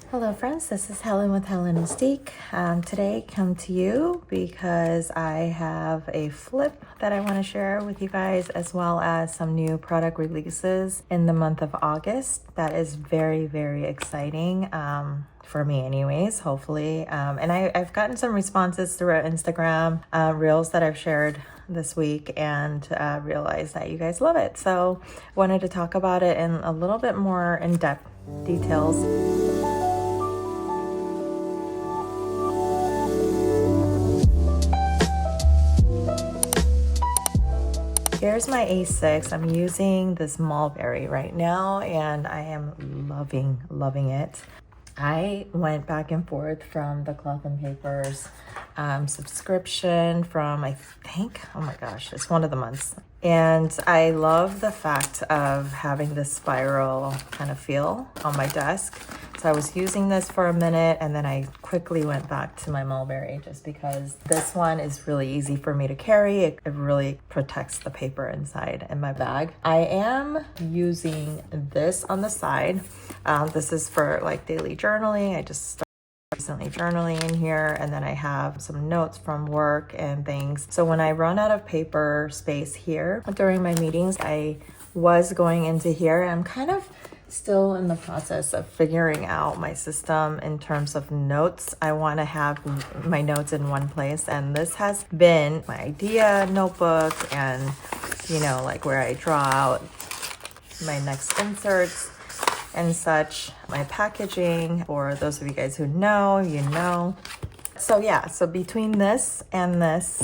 Hello friends, this is Helen with Helenistique. Today I come to you because I have a flip that I want to share with you guys, as well as some new product releases in the month of August. That is very, very exciting for me anyways, hopefully. And I've gotten some responses through our Instagram reels that I've shared this week and realized that you guys love it. So wanted to talk about it in a little bit more in-depth details. Here's my A6. I'm using this mulberry right now and I am loving it. I went back and forth from the Cloth and Papers subscription from, I think, oh my gosh, it's one of the months. And I love the fact of having this spiral kind of feel on my desk. So I was using this for a minute and then I quickly went back to my mulberry just because this one is really easy for me to carry. It really protects the paper inside in my bag. I am using this on the side. This is for like daily journaling. I just started recently journaling in here, and then I have some notes from work and things. So when I run out of paper space here during my meetings, I was going into here. I'm kind of still in the process of figuring out my system in terms of notes. I want to have my notes in one place, and this has been my idea notebook, and you know, like where I draw out my next inserts and such, my packaging. For those of you guys who know, you know. So yeah, so between this and this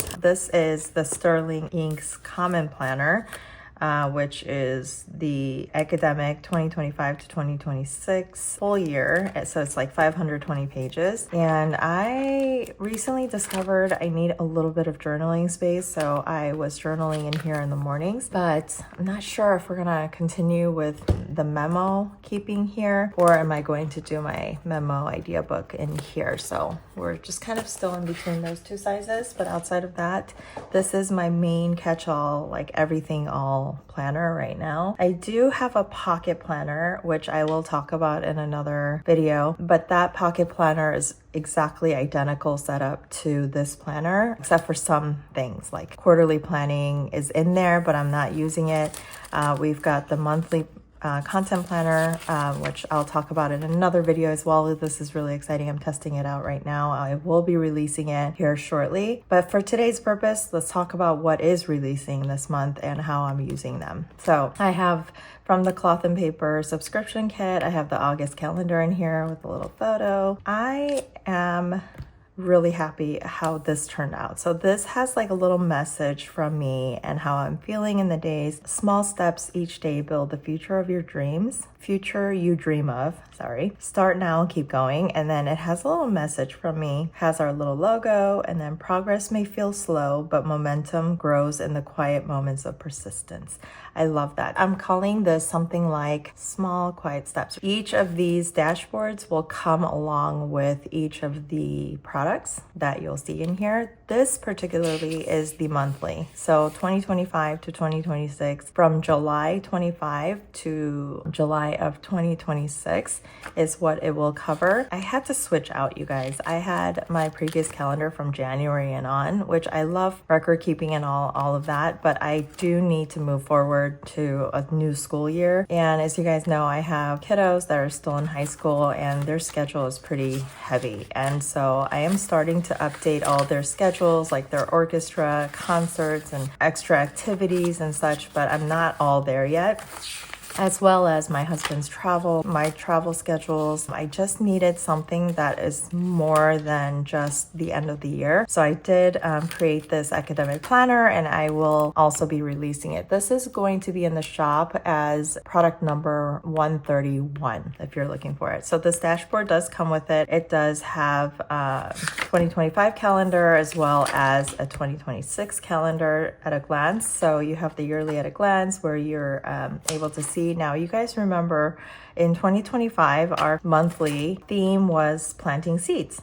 is the Sterling Inks Common Planner, which is the academic 2025 to 2026 full year. So it's like 520 pages. And I recently discovered I need a little bit of journaling space. So I was journaling in here in the mornings, but I'm not sure if we're gonna continue with the memo keeping here, or am I going to do my memo idea book in here? So we're just kind of still in between those two sizes. But outside of that, this is my main catch-all, like everything all planner right now. I do have a pocket planner, which I will talk about in another video, but that pocket planner is exactly identical setup to this planner, except for some things like quarterly planning is in there, but I'm not using it. We've got the monthly content planner, which I'll talk about in another video as well. This is really exciting. I'm testing it out right now. I will be releasing it here shortly. But for today's purpose, let's talk about what is releasing this month and how I'm using them. So I have from the Cloth and Paper subscription kit, I have the August calendar in here with a little photo. I am really happy how this turned out. So this has like a little message from me and how I'm feeling in the days. Small steps each day build the future of your dreams. Future you dream of, sorry. Start now and keep going. And then it has a little message from me, has our little logo, and then progress may feel slow, but momentum grows in the quiet moments of persistence. I love that. I'm calling this something like small, quiet steps. Each of these dashboards will come along with each of the products that you'll see in here. This particularly is the monthly. So 2025 to 2026, from July 25 to July of 2026 is what it will cover. I had to switch out, you guys. I had my previous calendar from January and on, which I love record keeping and all of that, but I do need to move forward to a new school year. And as you guys know, I have kiddos that are still in high school and their schedule is pretty heavy. And so I am starting to update all their schedules, like their orchestra, concerts, and extra activities and such, but I'm not all there yet. As well as my husband's travel, my travel schedules. I just needed something that is more than just the end of the year. So I did create this academic planner, and I will also be releasing it. This is going to be in the shop as product number 131 if you're looking for it. So this dashboard does come with it. It does have a 2025 calendar as well as a 2026 calendar at a glance. So you have the yearly at a glance where you're able to see. Now, you guys remember in 2025, our monthly theme was planting seeds.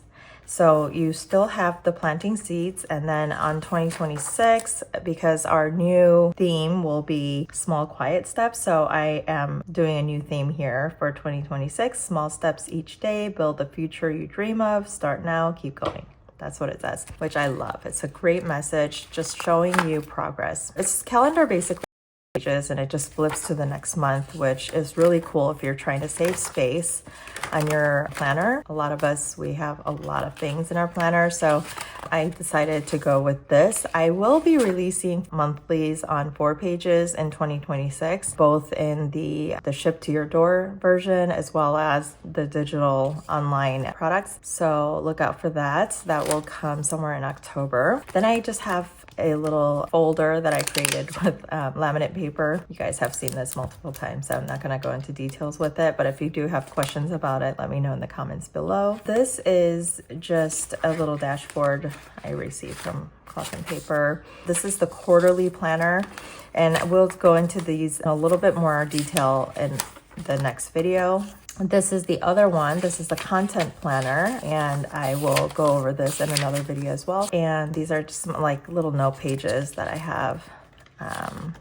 So you still have the planting seeds, and then on 2026, because our new theme will be small quiet steps, so I am doing a new theme here for 2026. Small steps each day, build the future you dream of, start now, keep going. That's what it says, which I love. It's a great message, just showing you progress. It's calendar basically pages, and it just flips to the next month, which is really cool if you're trying to save space on your planner. A lot of us, we have a lot of things in our planner, so I decided to go with this. I will be releasing monthlies on 4 pages in 2026, both in the ship to your door version as well as the digital online products. So look out for that. That will come somewhere in October. Then I just have a little folder that I created with laminate paper. You guys have seen this multiple times, so I'm not going to go into details with it, but if you do have questions about it, let me know in the comments below. This is just a little dashboard I received from Cloth and Paper. This is the quarterly planner, and we'll go into these in a little bit more detail in the next video. This is the other one. This is the content planner, and I will go over this in another video as well. And these are just like little note pages that I have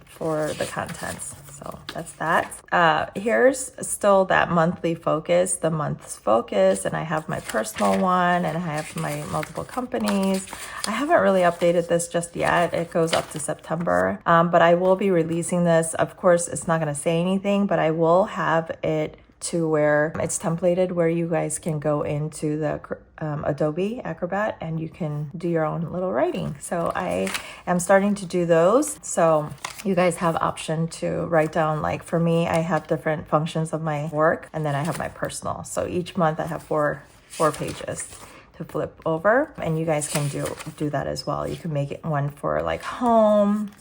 for the contents. So that's that. Here's still that monthly focus, the month's focus, and I have my personal one, and I have my multiple companies. I haven't really updated this just yet. It goes up to September, but I will be releasing this. Of course, it's not going to say anything, but I will have it to where it's templated, where you guys can go into the Adobe Acrobat and you can do your own little writing. So I am starting to do those. So you guys have option to write down, like for me, I have different functions of my work, and then I have my personal. So each month I have four pages to flip over, and you guys can do that as well. You can make it one for like home,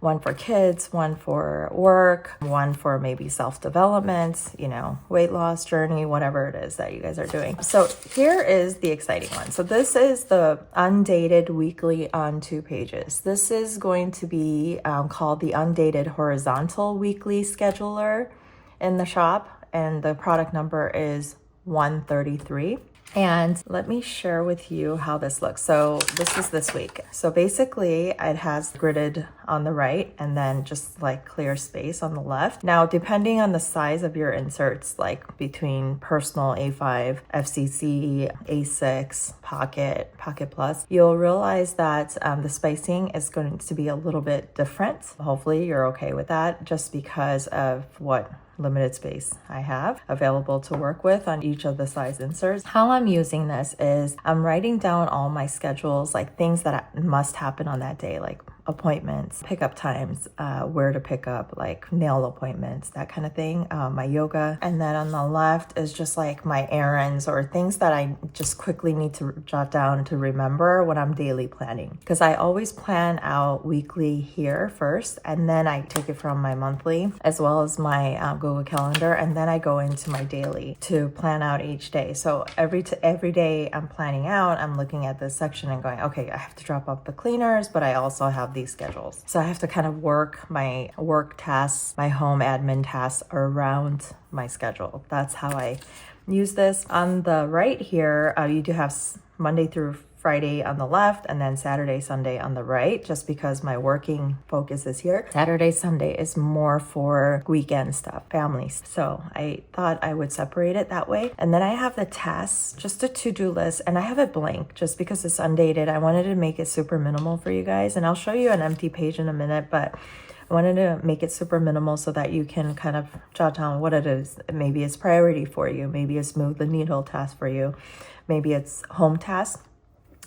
one for kids, one for work, one for maybe self-development, you know, weight loss journey, whatever it is that you guys are doing. So here is the exciting one. So this is the Undated weekly on 2 pages. This is going to be called the Undated horizontal weekly scheduler in the shop, and the product number is 133. And let me share with you how this looks. So this is this week. So basically it has gridded on the right and then just like clear space on the left. Now, depending on the size of your inserts, like between personal A5, FCC, A6, Pocket Plus, you'll realize that the spacing is going to be a little bit different. Hopefully you're okay with that, just because of what limited space I have available to work with on each of the size inserts. How I'm using this is I'm writing down all my schedules, like things that must happen on that day, like appointments, pickup times, where to pick up, like nail appointments, that kind of thing, my yoga. And then on the left is just like my errands or things that I just quickly need to jot down to remember when I'm daily planning. Because I always plan out weekly here first, and then I take it from my monthly as well as my Google Calendar, and then I go into my daily to plan out each day. So every day I'm planning out, I'm looking at this section and going, okay, I have to drop off the cleaners, but I also have these schedules. So I have to kind of work my work tasks, my home admin tasks around my schedule. That's how I use this. On the right here, you do have Monday through Friday on the left, and then Saturday, Sunday on the right, just because my working focus is here. Saturday, Sunday is more for weekend stuff, families. So I thought I would separate it that way. And then I have the tasks, just a to-do list, and I have it blank just because it's undated. I wanted to make it super minimal for you guys, and I'll show you an empty page in a minute, but I wanted to make it super minimal so that you can kind of jot down what it is. Maybe it's priority for you. Maybe it's move the needle task for you. Maybe it's home task.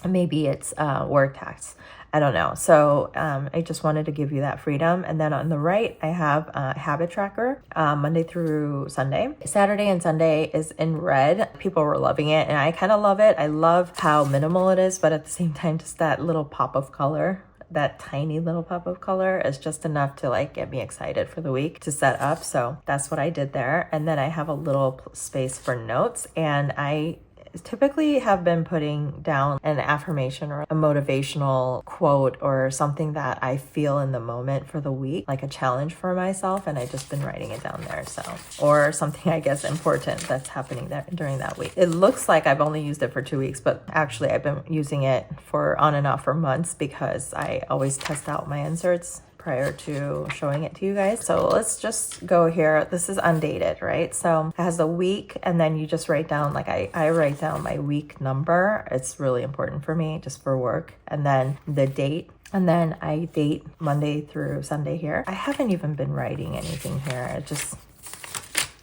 Maybe it's work tasks. I don't know. So I just wanted to give you that freedom. And then on the right, I have a habit tracker, Monday through Sunday. Saturday and Sunday is in red. People were loving it, and I kind of love it. I love how minimal it is, but at the same time, just that little pop of color, that tiny little pop of color is just enough to like get me excited for the week to set up. So that's what I did there. And then I have a little space for notes, and I typically have been putting down an affirmation or a motivational quote or something that I feel in the moment for the week, like a challenge for myself, and I've just been writing it down there. So, or something I guess important that's happening there during that week. It looks like I've only used it for 2 weeks, but actually I've been using it for on and off for months because I always test out my inserts prior to showing it to you guys. So let's just go here. This is Undated, right? So it has a week, and then you just write down, like I write down my week number. It's really important for me just for work. And then the date. And then I date Monday through Sunday here. I haven't even been writing anything here.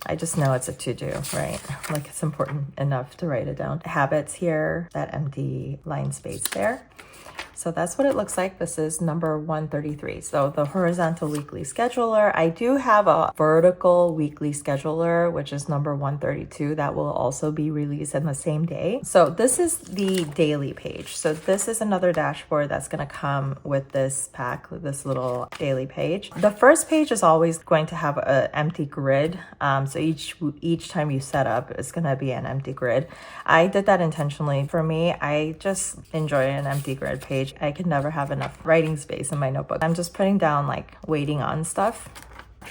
I just know it's a to-do, right? Like it's important enough to write it down. Habits here, that empty line space there. So that's what it looks like. This is number 133. So the horizontal weekly scheduler. I do have a vertical weekly scheduler, which is number 132. That will also be released in the same day. So this is the daily page. So this is another dashboard that's going to come with this pack, this little daily page. The first page is always going to have an empty grid. So each time you set up, it's going to be an empty grid. I did that intentionally. For me, I just enjoy an empty grid page. I can never have enough writing space in my notebook. I'm just putting down like waiting on stuff.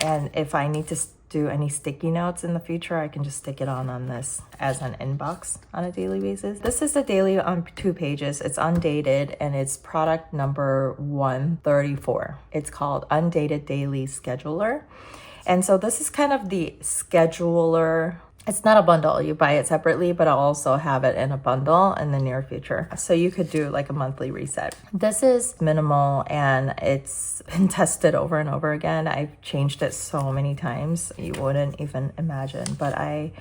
And if I need to do any sticky notes in the future, I can just stick it on this as an inbox on a daily basis. This is the daily on 2 pages. It's undated and it's product number 134. It's called Undated Daily Scheduler. And so this is kind of the scheduler. It's not a bundle, you buy it separately, but I'll also have it in a bundle in the near future. So you could do like a monthly reset. This is minimal and it's been tested over and over again. I've changed it so many times, you wouldn't even imagine, but I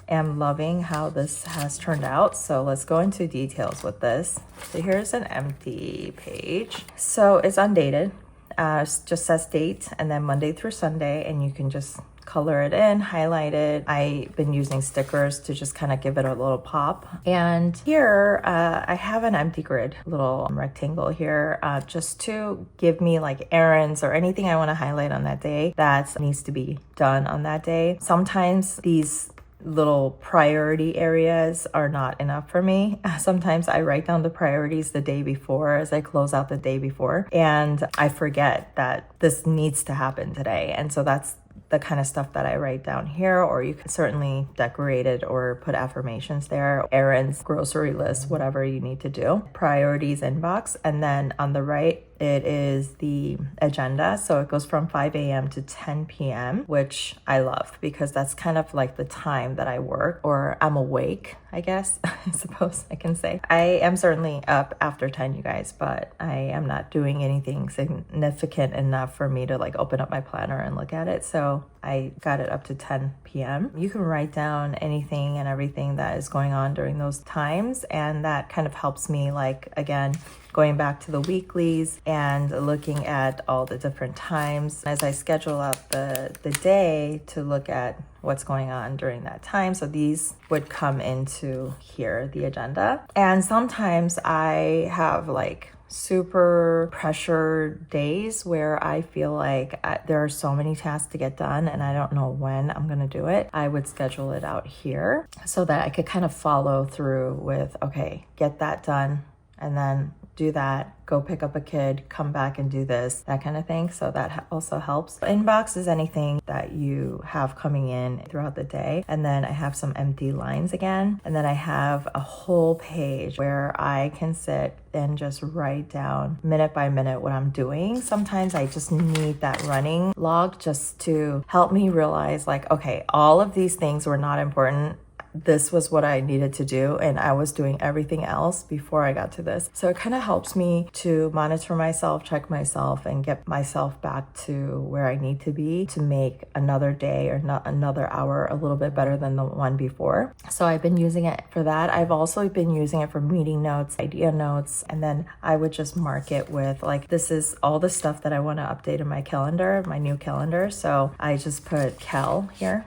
am loving how this has turned out. So let's go into details with this. So here's an empty page. So it's undated, just says date and then Monday through Sunday, and you can just color it in, highlight it. I've been using stickers to just kind of give it a little pop. And here I have an empty grid, little rectangle here, just to give me like errands or anything I want to highlight on that day that needs to be done on that day. Sometimes these little priority areas are not enough for me. Sometimes I write down the priorities the day before as I close out the day before, and I forget that this needs to happen today. And so that's the kind of stuff that I write down here, or you can certainly decorate it or put affirmations there, errands, grocery list, whatever you need to do. Priorities inbox, and then on the right, it is the agenda. So it goes from 5 a.m. to 10 p.m., which I love because that's kind of like the time that I work or I'm awake, I guess, I suppose I can say. I am certainly up after 10, you guys, but I am not doing anything significant enough for me to like open up my planner and look at it. So I got it up to 10 p.m. You can write down anything and everything that is going on during those times. And that kind of helps me, like, again, going back to the weeklies and looking at all the different times as I schedule out the day to look at what's going on during that time. So these would come into here, the agenda. And sometimes I have like super pressure days where I feel like there are so many tasks to get done and I don't know when I'm going to do it. I would schedule it out here so that I could kind of follow through with, okay, get that done and then do that, go pick up a kid, come back and do this, that kind of thing. So that also helps. Inbox is anything that you have coming in throughout the day. And then I have some empty lines again. And then I have a whole page where I can sit and just write down minute by minute what I'm doing. Sometimes I just need that running log just to help me realize, like, okay, all of these things were not important. This was what I needed to do, and I was doing everything else before I got to this. So it kind of helps me to monitor myself, check myself, and get myself back to where I need to be to make another day or not another hour a little bit better than the one before. So I've been using it for that. I've also been using it for meeting notes, idea notes, and then I would just mark it with, like, this is all the stuff that I want to update in my calendar, my new calendar. So I just put Cal here.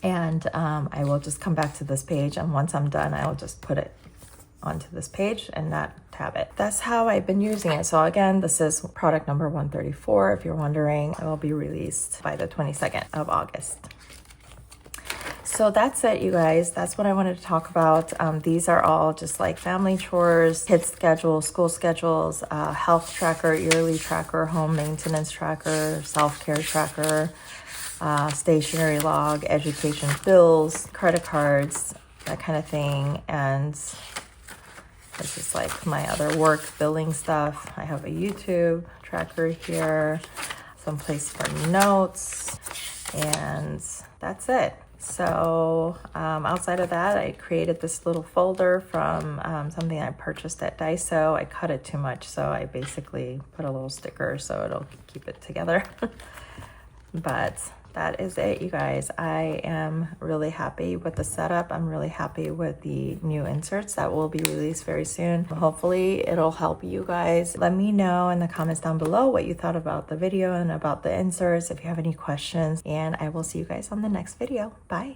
And I will just come back to this page, and once I'm done, I'll just put it onto this page and not tab it. That's how I've been using it. So again, this is product number 134. If you're wondering, it will be released by the 22nd of August. So that's it, you guys. That's what I wanted to talk about. These are all just like family chores, kids schedule, school schedules, health tracker, yearly tracker, home maintenance tracker, self-care tracker, stationery log, education bills, credit cards, that kind of thing. And this is like my other work billing stuff. I have a YouTube tracker here, some place for notes, and that's it. So outside of that, I created this little folder from something I purchased at Daiso. I cut it too much, so I basically put a little sticker so it'll keep it together. But that is it, you guys. I am really happy with the setup. I'm really happy with the new inserts that will be released very soon. Hopefully it'll help you guys. Let me know in the comments down below what you thought about the video and about the inserts, if you have any questions, and I will see you guys on the next video. Bye.